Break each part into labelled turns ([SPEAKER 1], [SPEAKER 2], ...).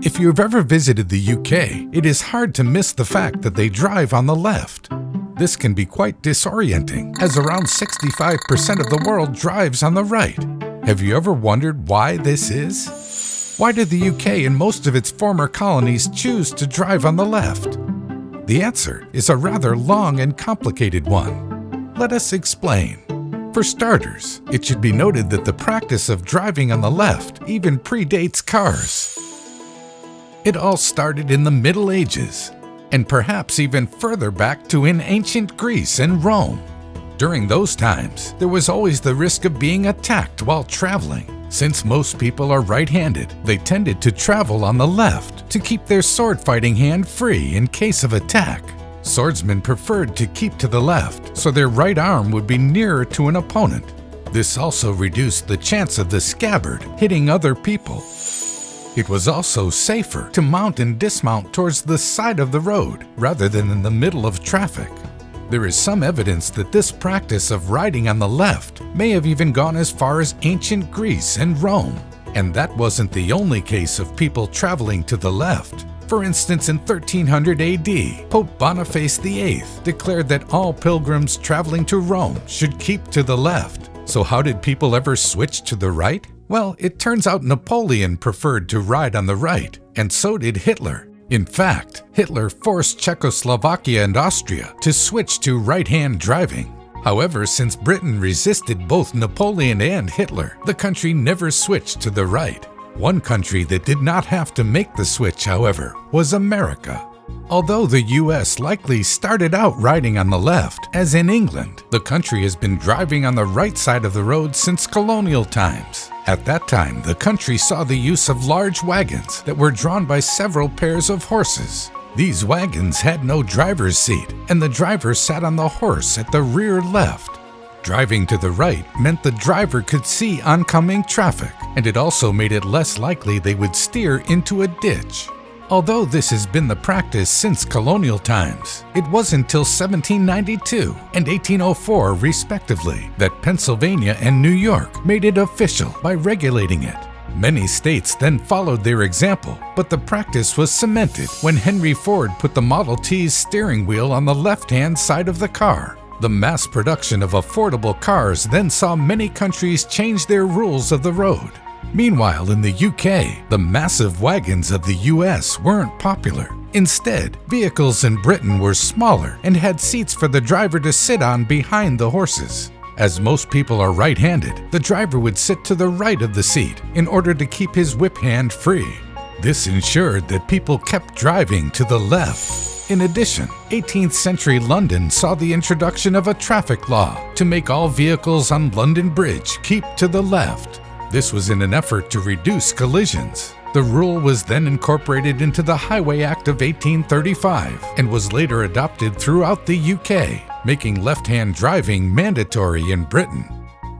[SPEAKER 1] If you've ever visited the UK, it is hard to miss the fact that they drive on the left. This can be quite disorienting, as around 65% of the world drives on the right. Have you ever wondered why this is? Why did the UK and most of its former colonies choose to drive on the left? The answer is a rather long and complicated one. Let us explain. For starters, it should be noted that the practice of driving on the left even predates cars. It all started in the Middle Ages, and perhaps even further back to in ancient Greece and Rome. During those times, there was always the risk of being attacked while traveling. Since most people are right-handed, they tended to travel on the left to keep their sword-fighting hand free in case of attack. Swordsmen preferred to keep to the left, so their right arm would be nearer to an opponent. This also reduced the chance of the scabbard hitting other people. It was also safer to mount and dismount towards the side of the road rather than in the middle of traffic. There is some evidence that this practice of riding on the left may have even gone as far as ancient Greece and Rome. And that wasn't the only case of people traveling to the left. For instance, in 1300 AD, Pope Boniface VIII declared that all pilgrims traveling to Rome should keep to the left. So how did people ever switch to the right? Well, it turns out Napoleon preferred to ride on the right, and so did Hitler. In fact, Hitler forced Czechoslovakia and Austria to switch to right-hand driving. However, since Britain resisted both Napoleon and Hitler, the country never switched to the right. One country that did not have to make the switch, however, was America. Although the US likely started out riding on the left, as in England, the country has been driving on the right side of the road since colonial times. At that time, the country saw the use of large wagons that were drawn by several pairs of horses. These wagons had no driver's seat, and the driver sat on the horse at the rear left. Driving to the right meant the driver could see oncoming traffic, and it also made it less likely they would steer into a ditch. Although this has been the practice since colonial times, it wasn't until 1792 and 1804 respectively that Pennsylvania and New York made it official by regulating it. Many states then followed their example, but the practice was cemented when Henry Ford put the Model T's steering wheel on the left-hand side of the car. The mass production of affordable cars then saw many countries change their rules of the road. Meanwhile, in the UK, the massive wagons of the US weren't popular. Instead, vehicles in Britain were smaller and had seats for the driver to sit on behind the horses. As most people are right-handed, the driver would sit to the right of the seat in order to keep his whip hand free. This ensured that people kept driving to the left. In addition, 18th century London saw the introduction of a traffic law to make all vehicles on London Bridge keep to the left. This was in an effort to reduce collisions. The rule was then incorporated into the Highway Act of 1835 and was later adopted throughout the UK, making left-hand driving mandatory in Britain.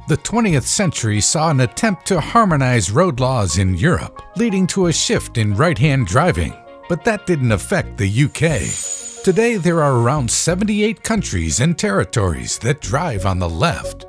[SPEAKER 1] The 20th century saw an attempt to harmonize road laws in Europe, leading to a shift in right-hand driving. But that didn't affect the UK. Today, there are around 78 countries and territories that drive on the left.